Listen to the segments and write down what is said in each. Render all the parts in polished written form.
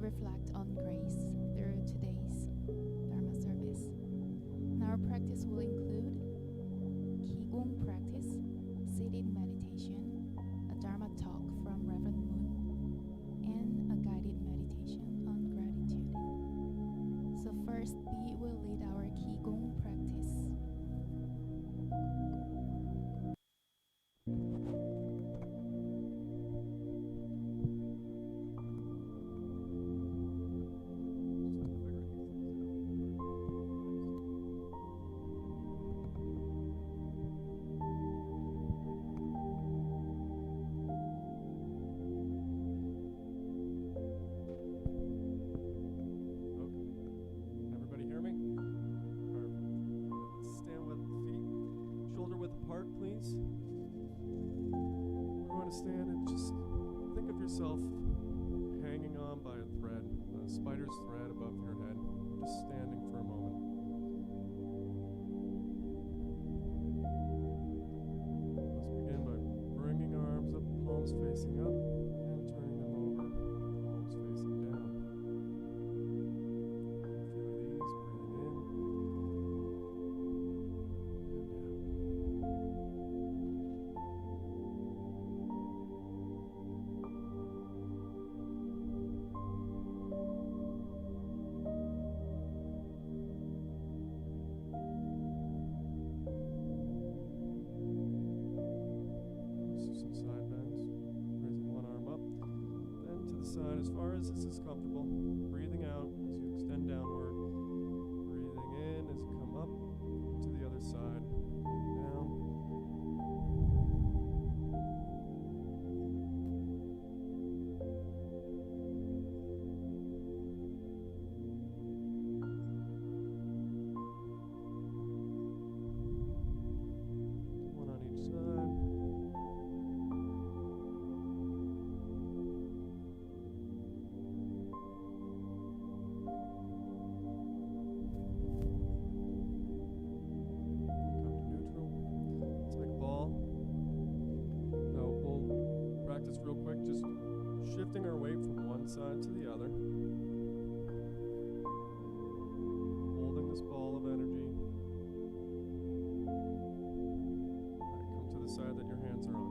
reflect on grace through today's Dharma service. And our practice will include Qigong practice, seated meditation, a Dharma talk from Reverend Moon, and a guided meditation on gratitude. So first, Bi will lead our Qigong practice. Stand and just think of yourself hanging on by a thread, a spider's thread above your head, just standing for a moment. Let's begin by bringing our arms up, palms facing up, and turning them over, palms facing down. A few of these, breathing in and out. Side as far as this is comfortable. Breathing out as you extend downward. Breathing in as you come up to the other side. Breathing down. One on each side. Real quick, just shifting our weight from one side to the other, holding this ball of energy. All right, come to the side that your hands are on.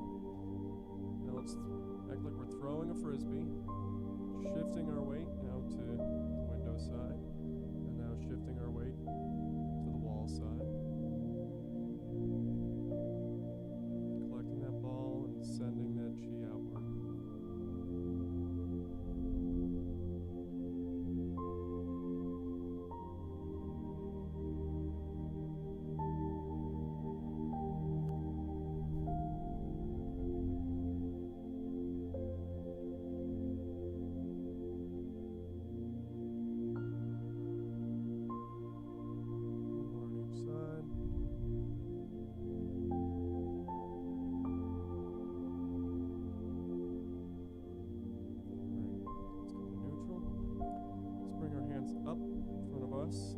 Now let's act like we're throwing a frisbee, shifting our weight now to the window side, and now shifting our weight to the wall side. Collecting that ball and sending that chi outward. Up in front of us.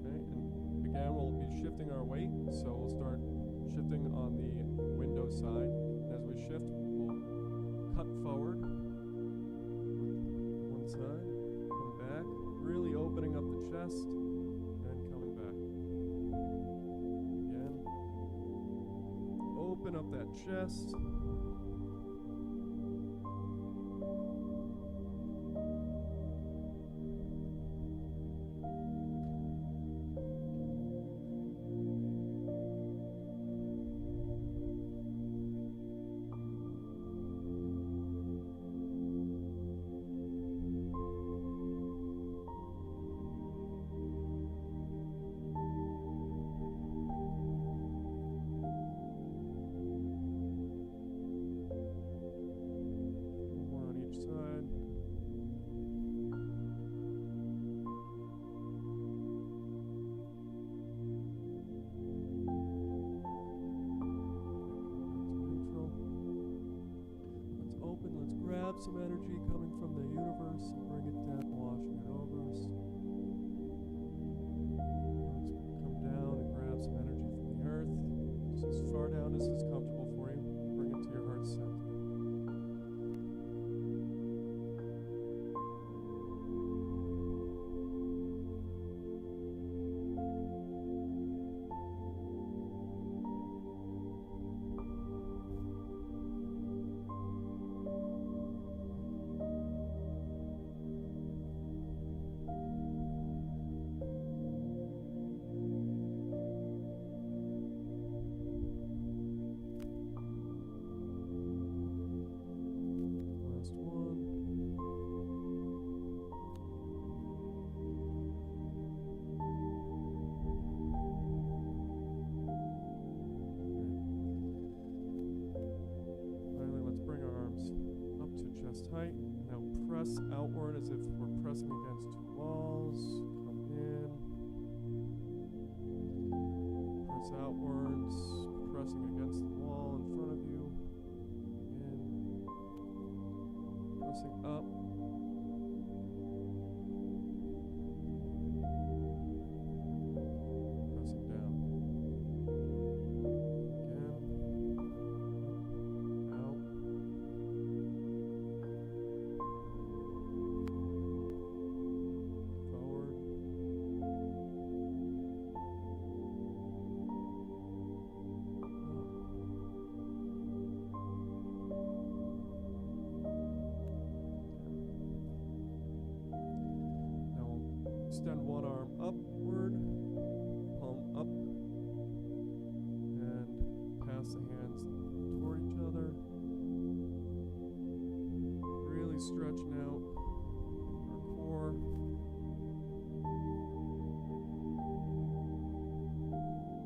Okay, and again we'll be shifting our weight, so we'll start shifting on the window side. And as we shift, we'll cut forward with one side, come back, really opening up the chest, and coming back. Again, open up that chest. Some energy coming from the universe and bring it down, washing it over us. Let's come down and grab some energy from the earth, just as far down as is comfortable for you. Bring it to your heart center. as if we're pressing against two walls. Come in. Press outwards, pressing against the wall in front of you. In. Pressing up. Pressing down. Again. Out. Forward. Now we'll extend one arm upward, palm up, and pass the hands toward each other. Really stretching out our core.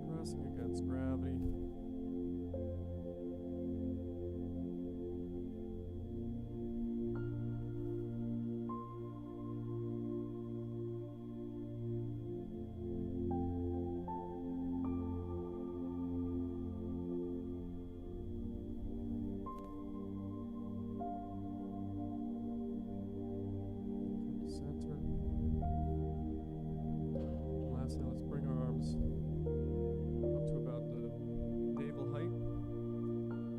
Pressing against gravity. Center. Lastly, let's bring our arms up to about the navel height,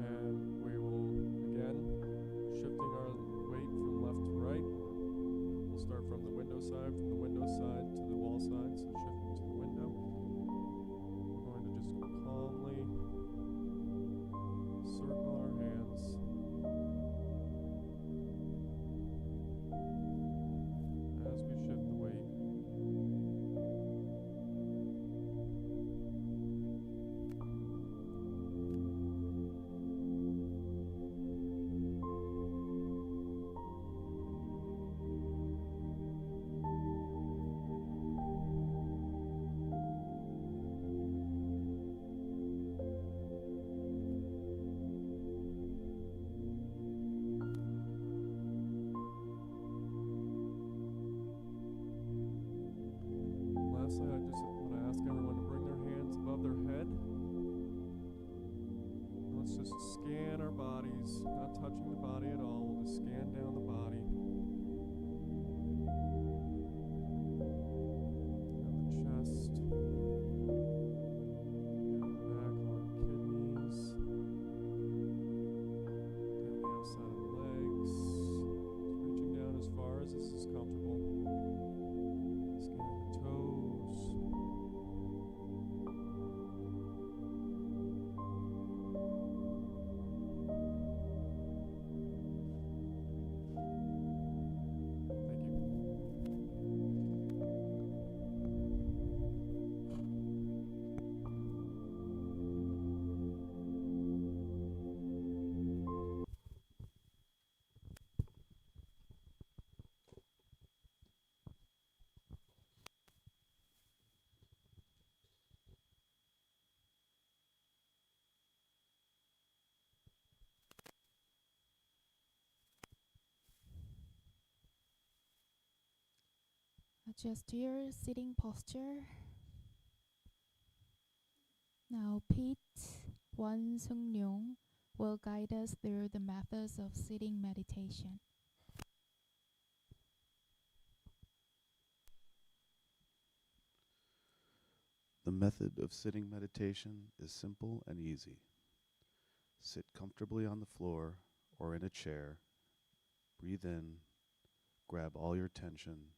and we will again shifting our weight from left to right. We'll start from the window side to the wall side, so shifting to the window. We're going to just calmly circle our hands as we shift the weight. Lastly, I just want to ask everyone to bring their hands above their head. And let's just scan our bodies, not touching the body at all. We'll just scan down the body. Down the chest. Down the back along the kidneys. Down the outside of the legs. Just reaching down as far as this is comfortable. Scanning the toes. Thank you. Adjust your sitting posture. Now Pete Wan Sung Nyung will guide us through the methods of sitting meditation. The method of sitting meditation is simple and easy. Sit comfortably on the floor or in a chair. Breathe in, grab all your tension,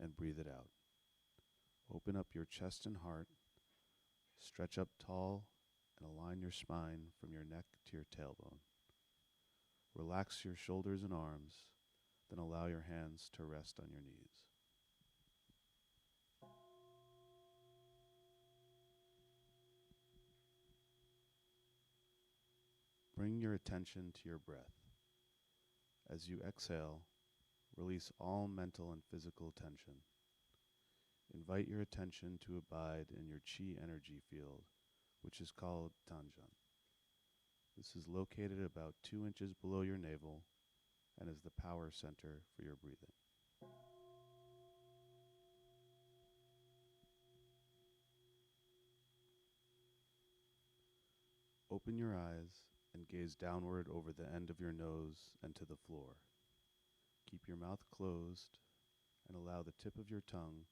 and breathe it out. Open up your chest and heart, stretch up tall, and align your spine from your neck to your tailbone. Relax your shoulders and arms, then allow your hands to rest on your knees. Bring your attention to your breath. As you exhale, release all mental and physical tension. Invite your attention to abide in your chi energy field, which is called Tanjan. This is located about 2 inches below your navel and is the power center for your breathing. Open your eyes and gaze downward over the end of your nose and to the floor. Keep your mouth closed and allow the tip of your tongue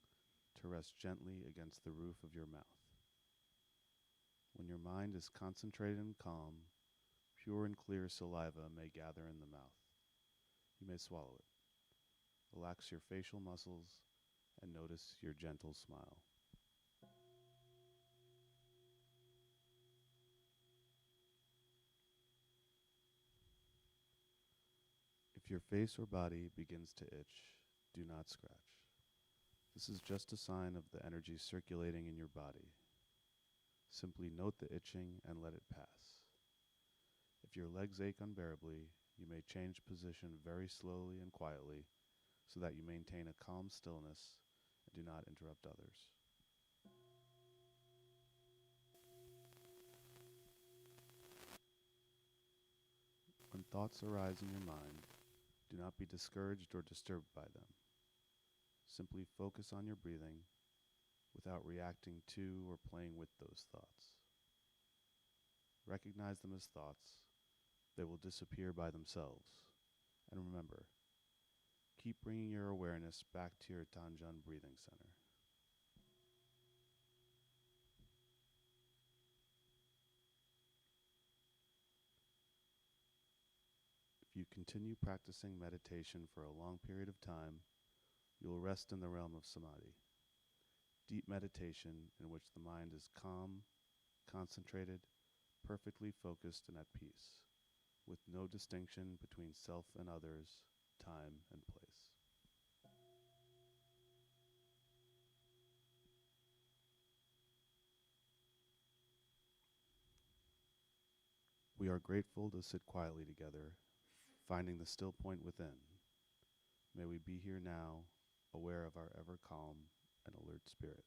to rest gently against the roof of your mouth. When your mind is concentrated and calm, pure and clear saliva may gather in the mouth. You may swallow it. Relax your facial muscles and notice your gentle smile. If your face or body begins to itch, do not scratch. This is just a sign of the energy circulating in your body. Simply note the itching and let it pass. If your legs ache unbearably, you may change position very slowly and quietly so that you maintain a calm stillness and do not interrupt others. When thoughts arise in your mind, do not be discouraged or disturbed by them. Simply focus on your breathing without reacting to or playing with those thoughts. Recognize them as thoughts. They will disappear by themselves. And remember, keep bringing your awareness back to your Tanjun breathing center. If you continue practicing meditation for a long period of time, you will rest in the realm of samadhi, deep meditation in which the mind is calm, concentrated, perfectly focused and at peace, with no distinction between self and others, time and place. We are grateful to sit quietly together, finding the still point within. May we be here now, aware of our ever calm and alert spirit.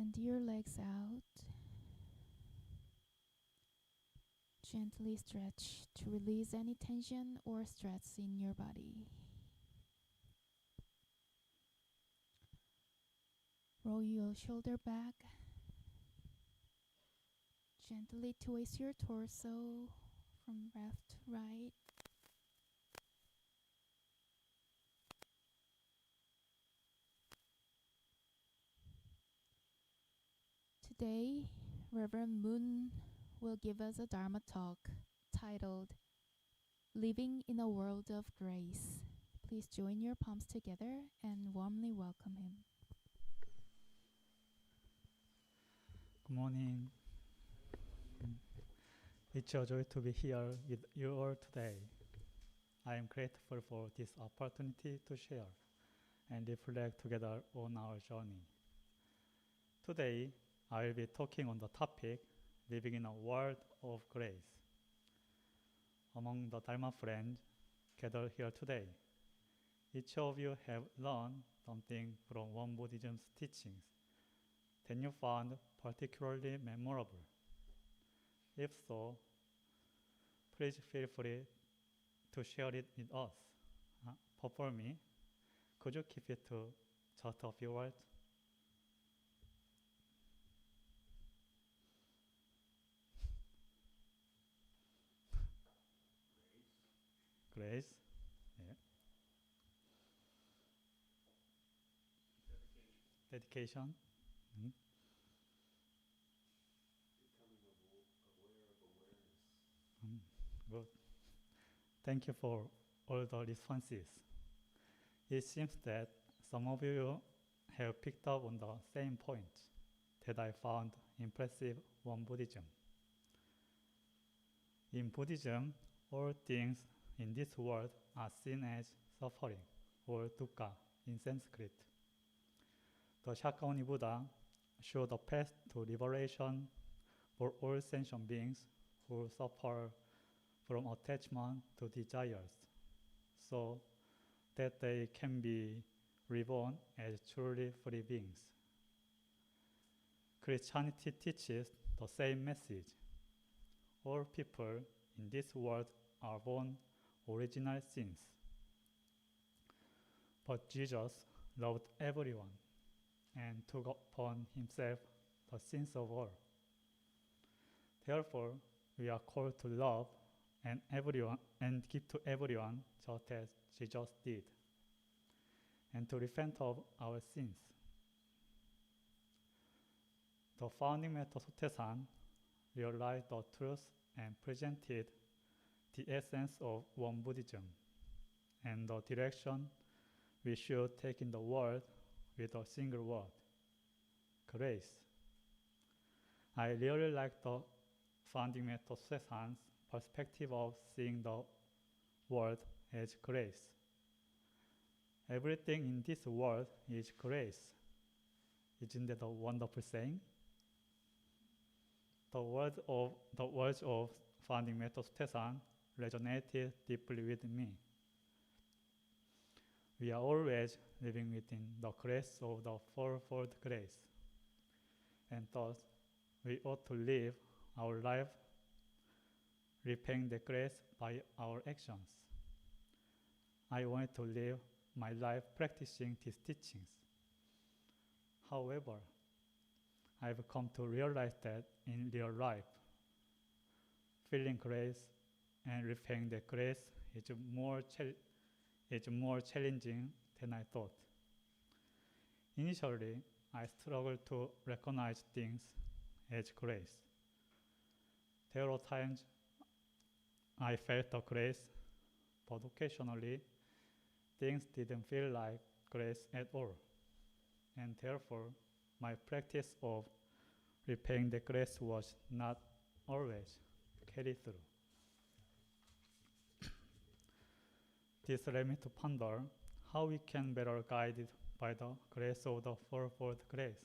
Extend your legs out. Gently stretch to release any tension or stress in your body. Roll your shoulder back. Gently twist your torso from left to right. Today, Reverend Moon will give us a Dharma talk titled Living in a World of Grace. Please join your palms together and warmly welcome him. Good morning. It's a joy to be here with you all today. I am grateful for this opportunity to share and reflect together on our journey. Today, I will be talking on the topic living in a world of grace. Among the Dharma friends gathered here today, each of you have learned something from Won Buddhism's teachings that you found particularly memorable. If so, please feel free to share it with us. But for me, could you keep it to just a few words? Grace. Yeah. Dedication. Mm. Good. Thank you for all the responses. It seems that some of you have picked up on the same point that I found impressive on Buddhism. In Buddhism, all things in this world are seen as suffering, or dukkha in Sanskrit. The Shakyamuni Buddha showed the path to liberation for all sentient beings who suffer from attachment to desires, so that they can be reborn as truly free beings. Christianity teaches the same message. All people in this world are born original sins. But Jesus loved everyone and took upon himself the sins of all. Therefore, we are called to love and give to everyone just as Jesus did, and to repent of our sins. The founding Metta Sotaesan realized the truth and presented the essence of Won Buddhism and the direction we should take in the world with a single word: grace. I really like the founding Metta Sotaesan's perspective of seeing the world as grace. Everything in this world is grace. Isn't that a wonderful saying? The words of founding Metta Sotaesan resonated deeply with me. We are always living within the grace of the fourfold grace, and thus we ought to live our life repaying the grace by our actions. I want to live my life practicing these teachings. However, I've come to realize that in real life, feeling grace and repaying the grace is more challenging than I thought. Initially, I struggled to recognize things as grace. There were times I felt the grace, but occasionally things didn't feel like grace at all, and therefore my practice of repaying the grace was not always carried through. This led me to ponder how we can better guided by the grace of the fourfold grace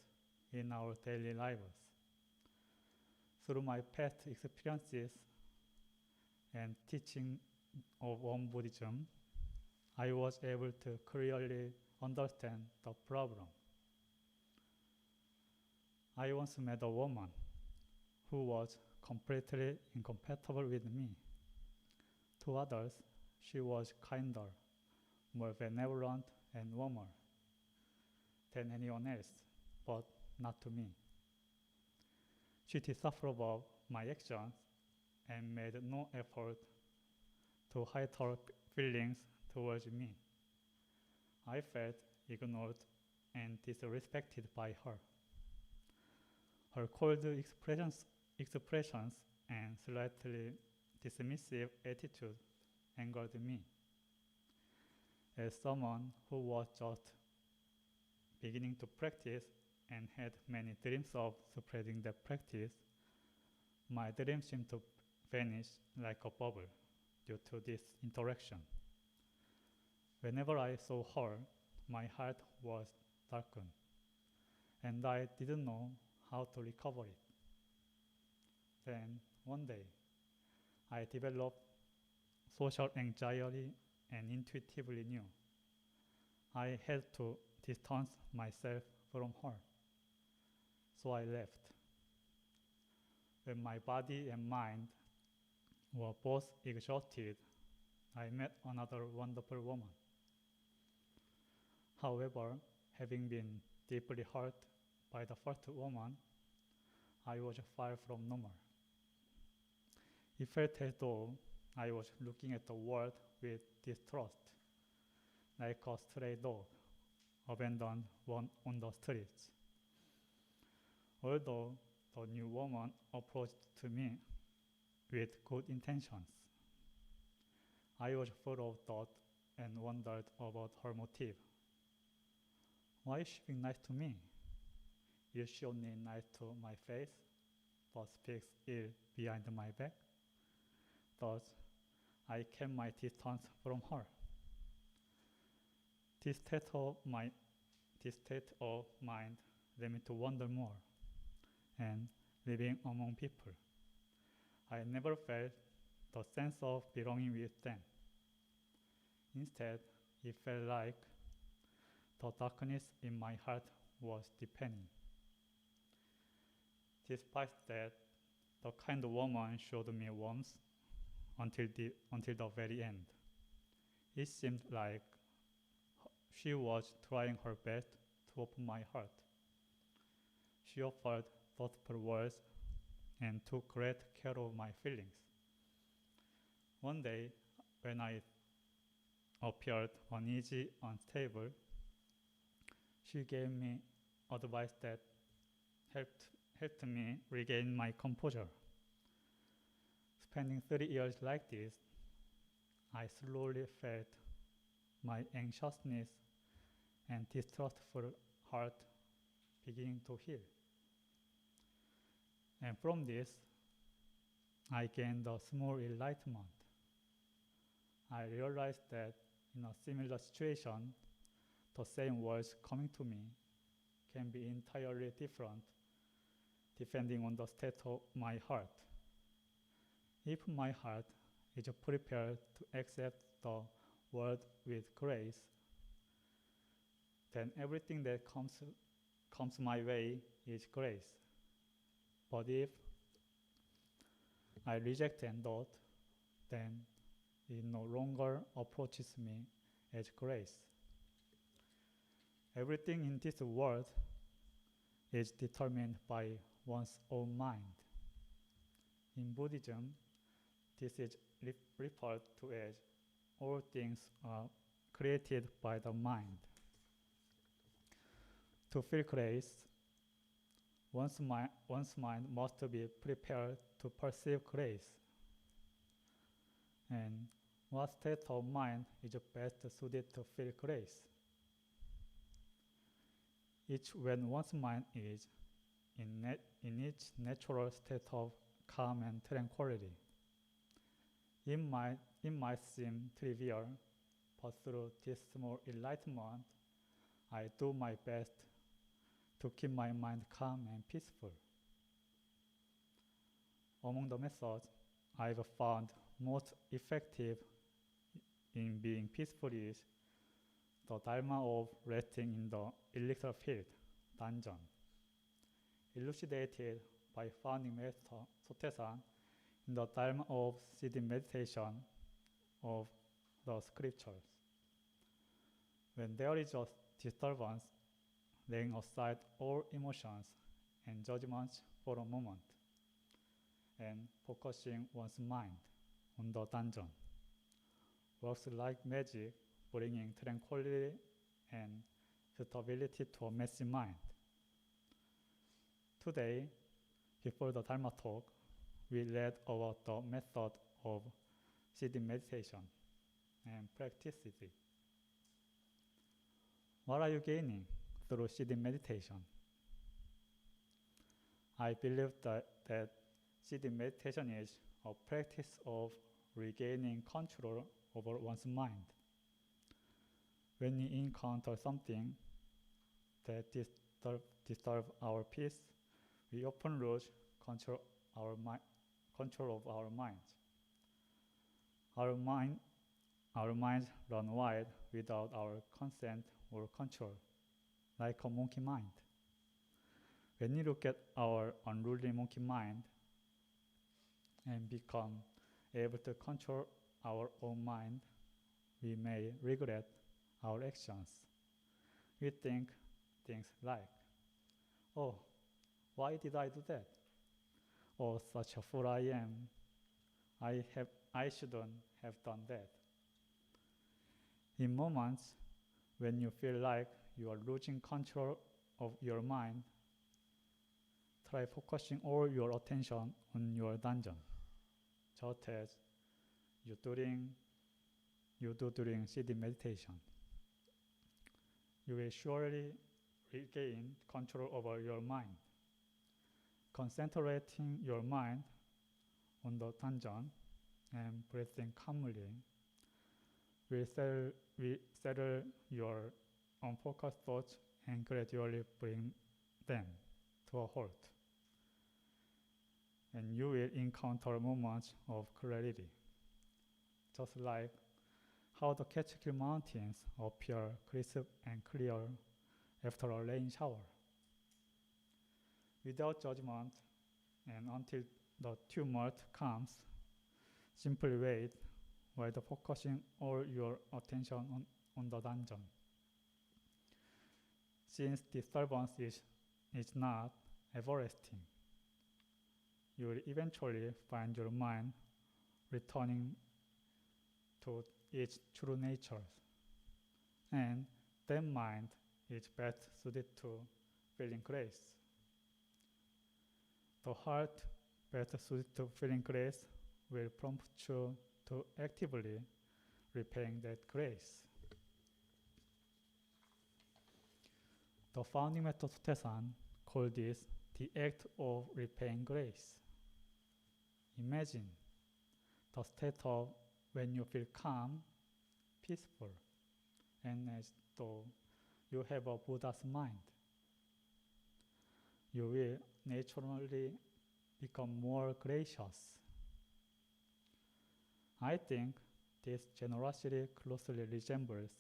in our daily lives. Through my past experiences and teaching of Won Buddhism, I was able to clearly understand the problem. I once met a woman who was completely incompatible with me. To others, she was kinder, more benevolent, and warmer than anyone else, but not to me. She disapproved of my actions and made no effort to hide her feelings towards me. I felt ignored and disrespected by her. Her cold expressions and slightly dismissive attitude angered me. As someone who was just beginning to practice and had many dreams of spreading that practice, my dreams seemed to vanish like a bubble due to this interaction. Whenever I saw her, my heart was darkened, and I didn't know how to recover it. Then, one day, I developed social anxiety and intuitively knew I had to distance myself from her. So I left. When my body and mind were both exhausted, I met another wonderful woman. However, having been deeply hurt by the first woman, I was far from normal. It felt as though I was looking at the world with distrust, like a stray dog abandoned on the streets. Although the new woman approached to me with good intentions, I was full of doubt and wondered about her motive. Why is she being nice to me? Is she only nice to my face, but speaks ill behind my back? Thus, I kept my distance from her. This state of mind led me to wonder more, and living among people, I never felt the sense of belonging with them. Instead, it felt like the darkness in my heart was deepening. Despite that, the kind woman showed me warmth until the very end. It seemed like she was trying her best to open my heart. She offered thoughtful words and took great care of my feelings. One day, when I appeared uneasy, unstable, she gave me advice that helped me regain my composure. Spending 30 years like this, I slowly felt my anxiousness and distrustful heart beginning to heal. And from this, I gained a small enlightenment. I realized that in a similar situation, the same words coming to me can be entirely different depending on the state of my heart. If my heart is prepared to accept the word with grace, then everything that comes my way is grace. But if I reject and doubt, then it no longer approaches me as grace. Everything in this world is determined by one's own mind. In Buddhism, this is referred to as all things are created by the mind. To feel grace, one's mind must be prepared to perceive grace. And what state of mind is best suited to feel grace? When one's mind is in its natural state of calm and tranquility. It might seem trivial, but through this small enlightenment, I do my best to keep my mind calm and peaceful. Among the methods I've found most effective in being peaceful is the Dharma of resting in the elixir field, danjan. elucidated by founding Master Sotaesan in the Dharma of sitting meditation of the scriptures. When there is a disturbance, laying aside all emotions and judgments for a moment, and focusing one's mind on the dungeon works like magic, bringing tranquility and stability to a messy mind. Today, before the Dharma talk, we read about the method of sitting meditation and practice it. What are you gaining through sitting meditation? I believe that sitting meditation is a practice of regaining control over one's mind. When we encounter something that disturbs our peace, we often lose control of our minds. Our minds run wild without our consent or control, like a monkey mind. When we look at our unruly monkey mind and become able to control our own mind, we may regret our actions. We think things like, oh, why did I do that? Oh, such a fool I am. I shouldn't have done that. In moments when you feel like you are losing control of your mind, try focusing all your attention on your dungeon, just as you do during sitting meditation. You will surely regain control over your mind. Concentrating your mind on the dungeon and breathing calmly will settle your unfocused thoughts and gradually bring them to a halt. And you will encounter moments of clarity, just like how the Catskill Mountains appear crisp and clear after a rain shower. Without judgment, and until the tumult comes, simply wait while focusing all your attention on the dungeon. Since disturbance is not everlasting, you will eventually find your mind returning to its true nature, and that mind is best suited to feeling grace. The heart best suited to feeling grace will prompt you to actively repaying that grace. The founding Master Sotaesan called this the act of repaying grace. Imagine the state of when you feel calm, peaceful, and as though you have a Buddha's mind. You will naturally become more gracious. I think this generosity closely resembles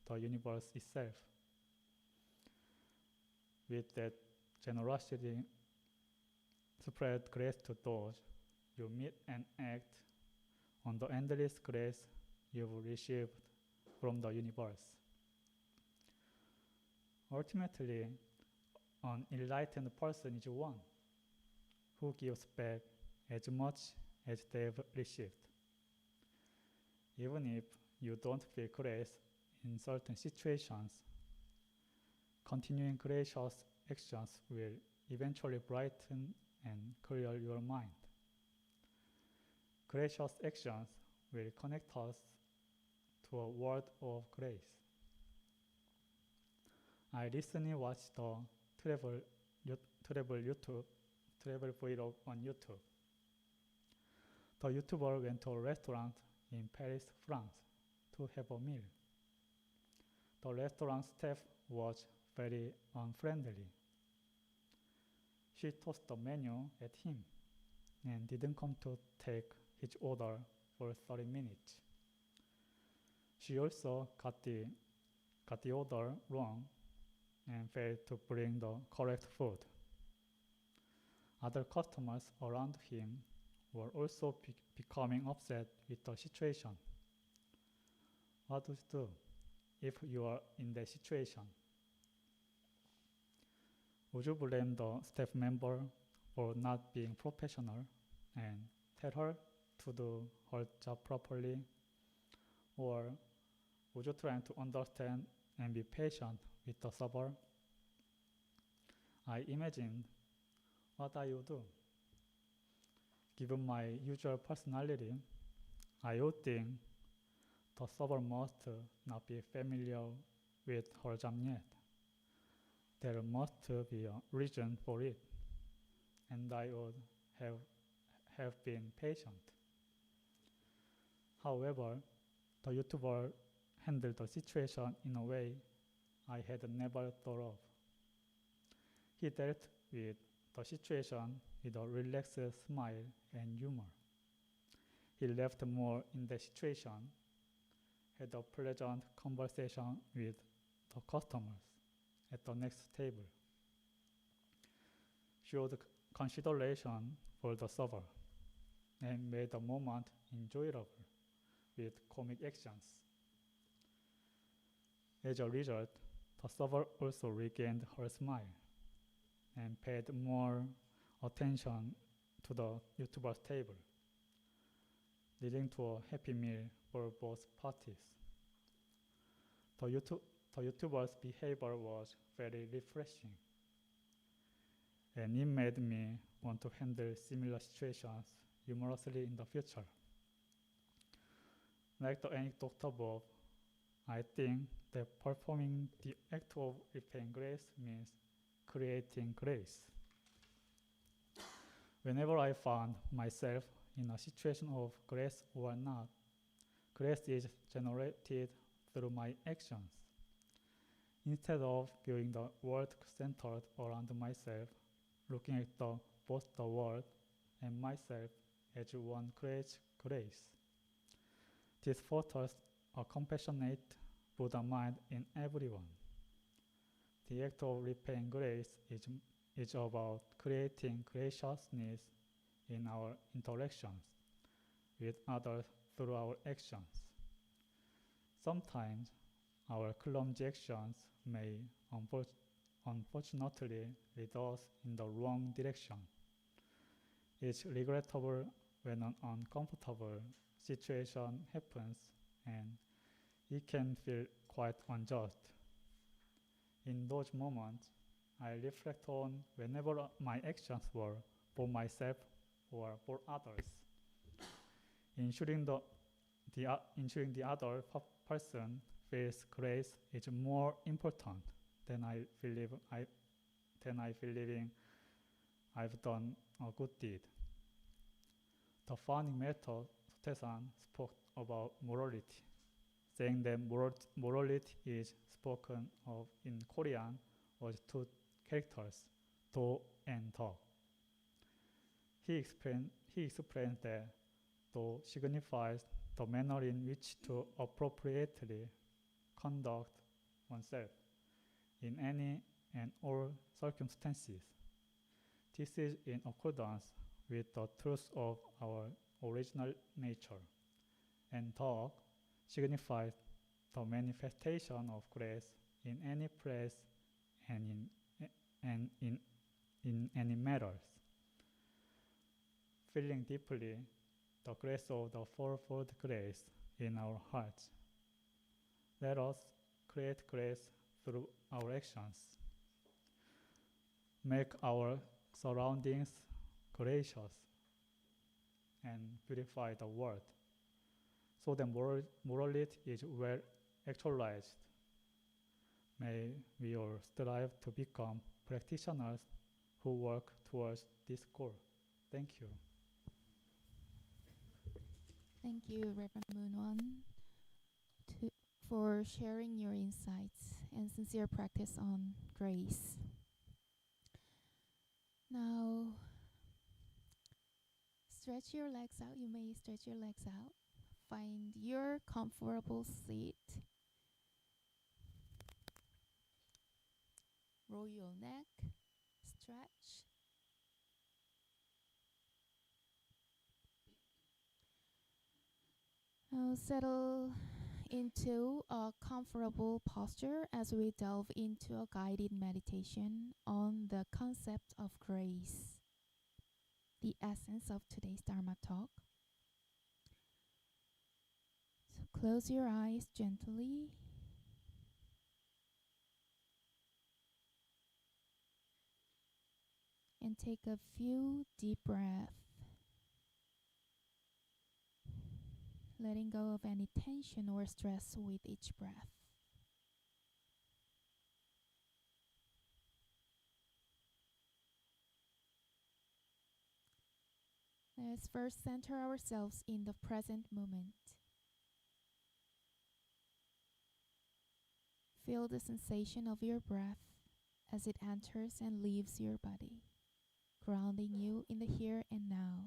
the universe itself. With that generosity, spread grace to those you meet and act on the endless grace you've received from the universe. Ultimately, an enlightened person is one who gives back as much as they've received. Even if you don't feel grace in certain situations, continuing gracious actions will eventually brighten and clear your mind. Gracious actions will connect us to a world of grace. I recently watched the travel vlog on YouTube. The YouTuber went to a restaurant in Paris, France to have a meal. The restaurant staff was very unfriendly. She tossed the menu at him and didn't come to take his order for 30 minutes. She also got the order wrong and failed to bring the correct food. Other customers around him were also becoming upset with the situation. What would you do if you are in that situation? Would you blame the staff member for not being professional and tell her to do her job properly? Or would you try to understand and be patient with the server? I imagined what I would do. Given my usual personality, I would think the server must not be familiar with her job yet. There must be a reason for it, and I would have been patient. However, the YouTuber handled the situation in a way I had never thought of. He dealt with the situation with a relaxed smile and humor. He laughed more in the situation, had a pleasant conversation with the customers at the next table, showed consideration for the server, and made the moment enjoyable with comic actions. As a result, the server also regained her smile and paid more attention to the YouTuber's table, leading to a happy meal for both parties. The YouTuber's behavior was very refreshing, and it made me want to handle similar situations humorously in the future. Like the anecdote above, I think that performing the act of repaying grace means creating grace. Whenever I found myself in a situation of grace or not, grace is generated through my actions. Instead of viewing the world centered around myself, looking at both the world and myself as one creates grace. This fosters a compassionate Buddha mind in everyone. The act of repaying grace is about creating graciousness in our interactions with others through our actions. Sometimes our clumsy actions may unfortunately lead us in the wrong direction. It's regrettable when an uncomfortable situation happens, and it can feel quite unjust. In those moments, I reflect on whenever my actions were for myself or for others. Ensuring the other person feels grace is more important than I believing I've done a good deed. The founding method Sotaesan spoke about morality, saying that morality is spoken of in Korean as two characters, do and 덕. He explained that do signifies the manner in which to appropriately conduct oneself in any and all circumstances. This is in accordance with the truth of our original nature, and 덕 signifies the manifestation of grace in any place and in any matters. Feeling deeply the grace of the fourfold grace in our hearts, let us create grace through our actions. Make our surroundings gracious and purify the world, so that morality is well actualized. May we all strive to become practitioners who work towards this goal. Thank you. Thank you, Reverend Moonwon, for sharing your insights and sincere practice on grace. Now, stretch your legs out. You may stretch your legs out. Find your comfortable seat. Roll your neck. Stretch. Now settle into a comfortable posture as we delve into a guided meditation on the concept of grace, the essence of today's Dharma talk. So close your eyes gently and take a few deep breaths, letting go of any tension or stress with each breath. Let's first center ourselves in the present moment. Feel the sensation of your breath as it enters and leaves your body, grounding you in the here and now.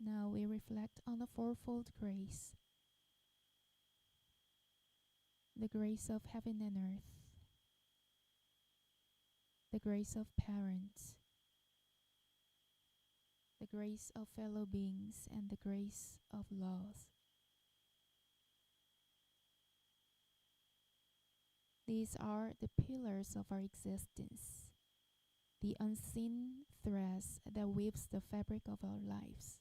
Now we reflect on the fourfold grace, the grace of heaven and earth, the grace of parents, the grace of fellow beings, and the grace of laws. These are the pillars of our existence, the unseen threads that weaves the fabric of our lives.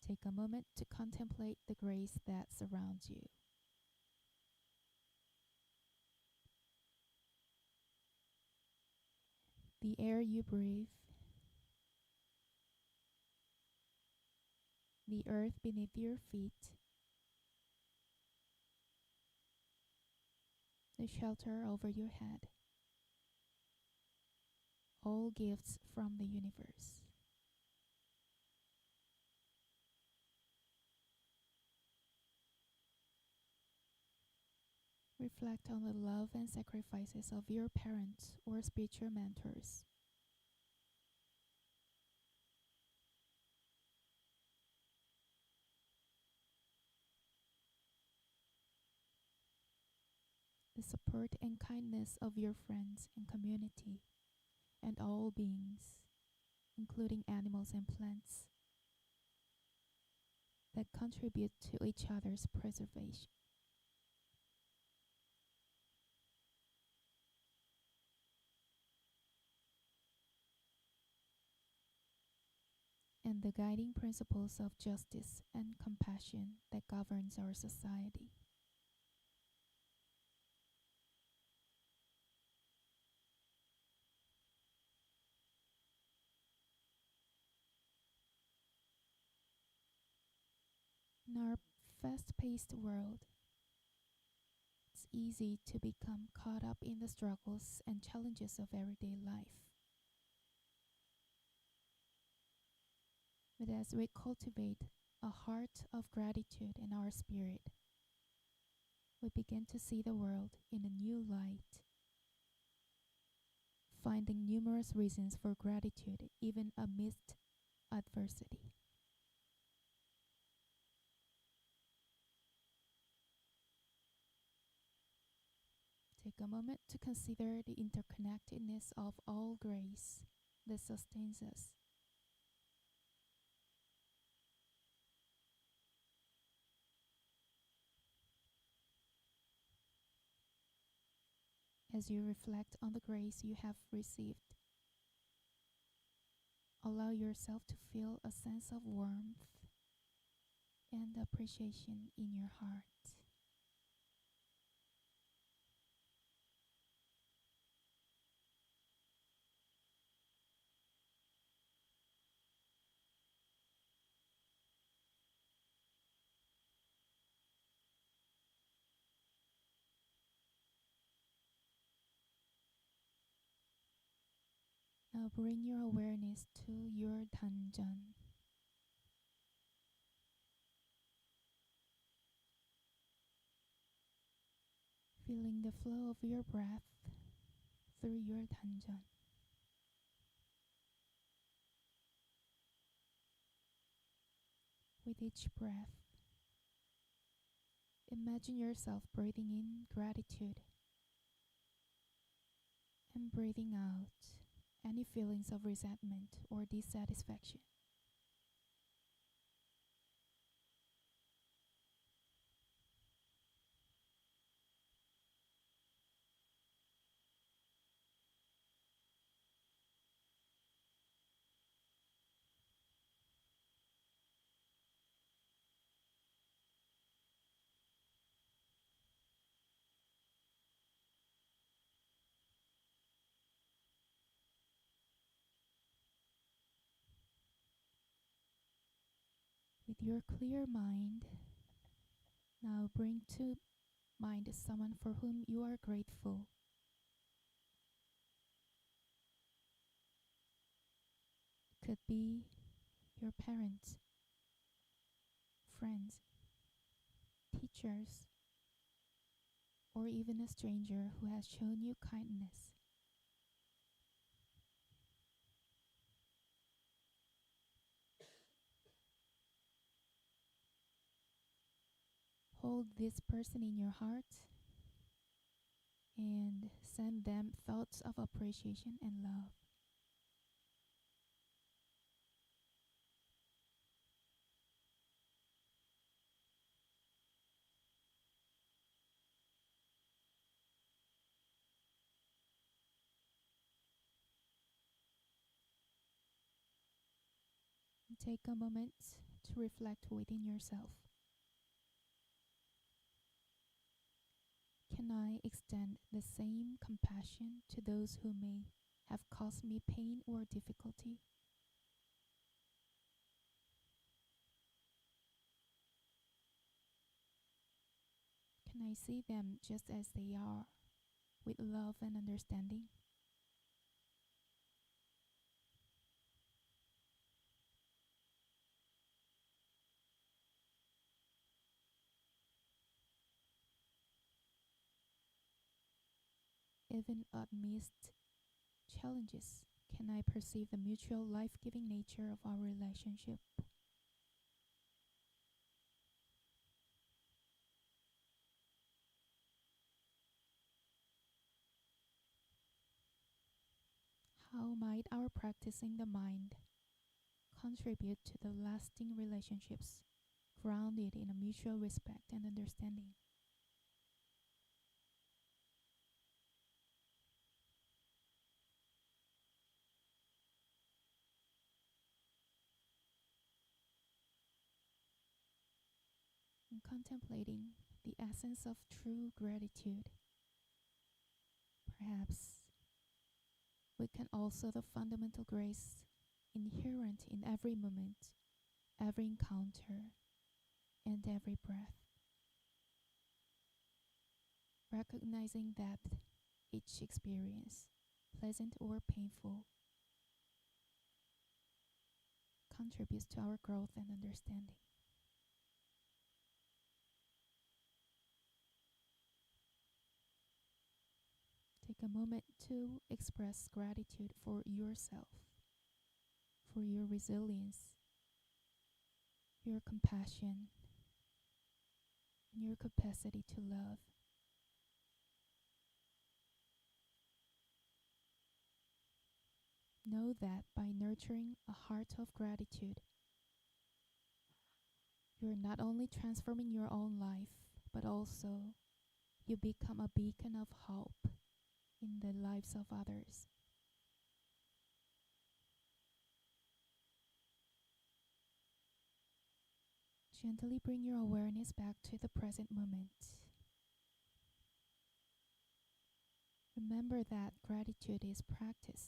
Take a moment to contemplate the grace that surrounds you. The air you breathe, the earth beneath your feet, the shelter over your head, all gifts from the universe. Reflect on the love and sacrifices of your parents or spiritual mentors. The support and kindness of your friends and community, and all beings, including animals and plants, that contribute to each other's preservation. And the guiding principles of justice and compassion that governs our society. In our fast-paced world, it's easy to become caught up in the struggles and challenges of everyday life. But as we cultivate a heart of gratitude in our spirit, we begin to see the world in a new light, finding numerous reasons for gratitude even amidst adversity. Take a moment to consider the interconnectedness of all grace that sustains us. As you reflect on the grace you have received, allow yourself to feel a sense of warmth and appreciation in your heart. Now bring your awareness to your Danjan. Feeling the flow of your breath through your Danjan. With each breath, imagine yourself breathing in gratitude and breathing out any feelings of resentment or dissatisfaction. With your clear mind, now bring to mind someone for whom you are grateful. It could be your parents, friends, teachers, or even a stranger who has shown you kindness. Hold this person in your heart and send them thoughts of appreciation and love. And take a moment to reflect within yourself. Can I extend the same compassion to those who may have caused me pain or difficulty? Can I see them just as they are, with love and understanding? Even amidst challenges, can I perceive the mutual life-giving nature of our relationship? How might our practicing the mind contribute to the lasting relationships grounded in a mutual respect and understanding? In contemplating the essence of true gratitude, perhaps we can also the fundamental grace inherent in every moment, every encounter, and every breath, recognizing that each experience, pleasant or painful, contributes to our growth and understanding. Take a moment to express gratitude for yourself, for your resilience, your compassion, and your capacity to love. Know that by nurturing a heart of gratitude, you're not only transforming your own life, but also you become a beacon of hope in the lives of others. Gently bring your awareness back to the present moment. Remember that gratitude is practice,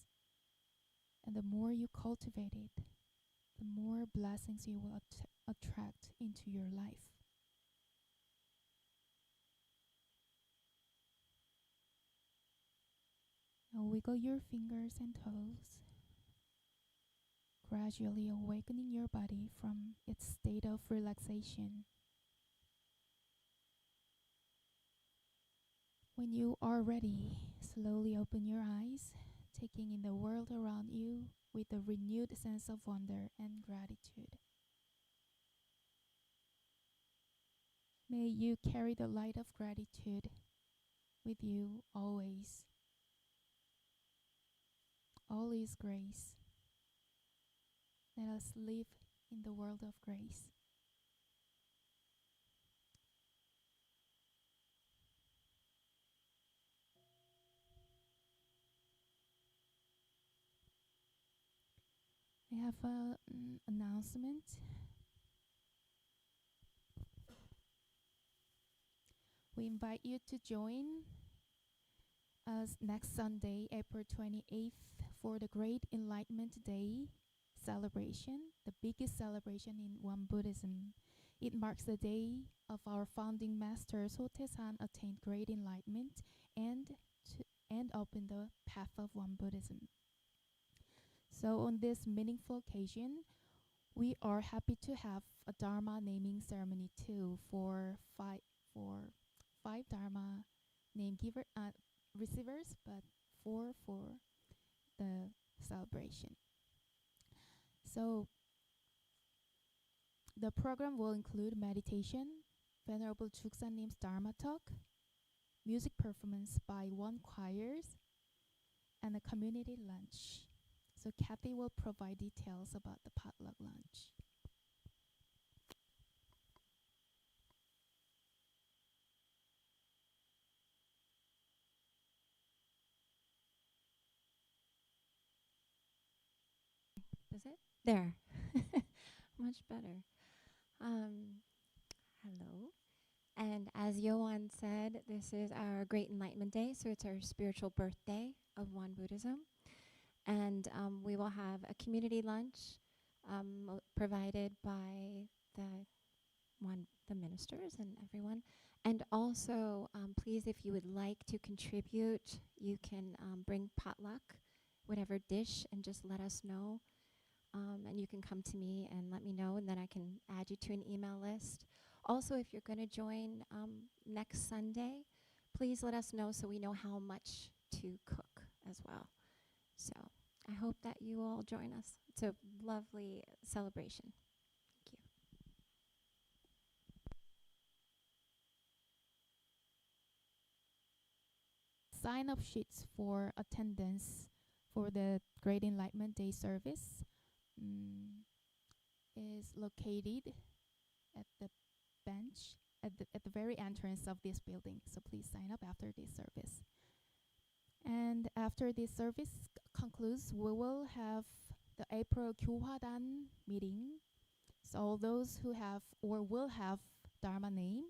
and the more you cultivate it, the more blessings you will attract into your life. Now wiggle your fingers and toes, gradually awakening your body from its state of relaxation. When you are ready, slowly open your eyes, taking in the world around you with a renewed sense of wonder and gratitude. May you carry the light of gratitude with you always. All is grace. Let us live in the world of grace. I have an announcement. We invite you to join us next Sunday, April 28th, for the Great Enlightenment Day celebration, the biggest celebration in Won Buddhism. It marks the day of our founding master Sotaesan attained great enlightenment and opened the path of Won Buddhism. So on this meaningful occasion, we are happy to have a Dharma naming ceremony too for five Dharma name receivers, but 4 for the celebration. So the program will include meditation, Venerable Chuksa님's Dharma talk, music performance by one choirs, and a community lunch. So Kathy will provide details about the potluck lunch. Is it? There. Much better. Hello. And as Johan said, this is our Great Enlightenment Day, so it's our spiritual birthday of Won Buddhism. And we will have a community lunch provided by the ministers and everyone. And also, please, if you would like to contribute, you can bring potluck, whatever dish, and just let us know. And you can come to me and let me know, and then I can add you to an email list. Also, if you're going to join next Sunday, please let us know so we know how much to cook as well. So I hope that you all join us. It's a lovely celebration. Thank you. Sign-up sheets for attendance for the Great Enlightenment Day service is located at the bench at the very entrance of this building. So please sign up after this service. And after this service concludes, we will have the April Gyuhwadan meeting. So those who have or will have Dharma name,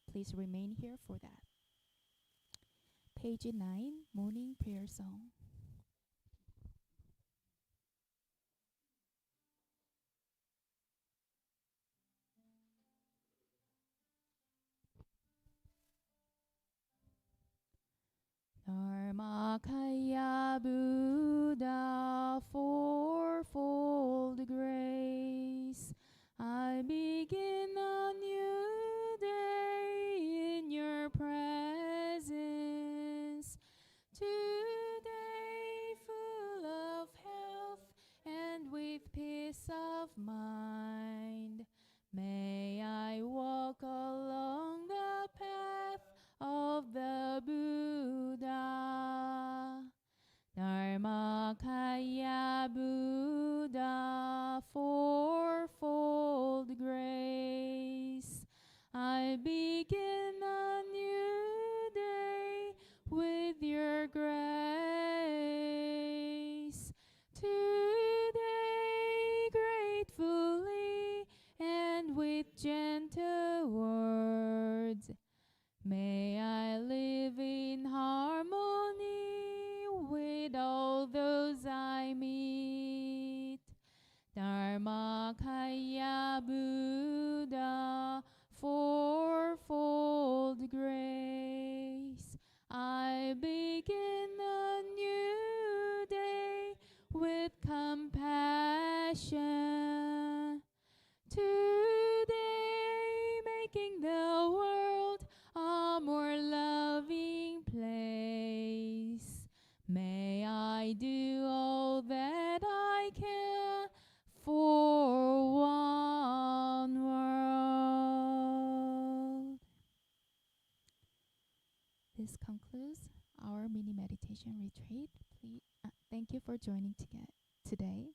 please remain here for that. Page 9, Morning Prayer Song. Dharmakaya Buddha, fourfold grace. I begin a new day in your presence. Today full of health and with peace of mind. May I walk along the path of the Buddha. Dharmakaya Buddha, fourfold grace. I begin a new day with your grace. Today gratefully and with gentle words, may I live in harmony with all those I meet. Dharmakaya Buddha, fourfold grace. I begin a new day with compassion. Today making the world a more loving place. May I do all that I can for one world. this concludes our mini meditation retreat. Thank you for joining today.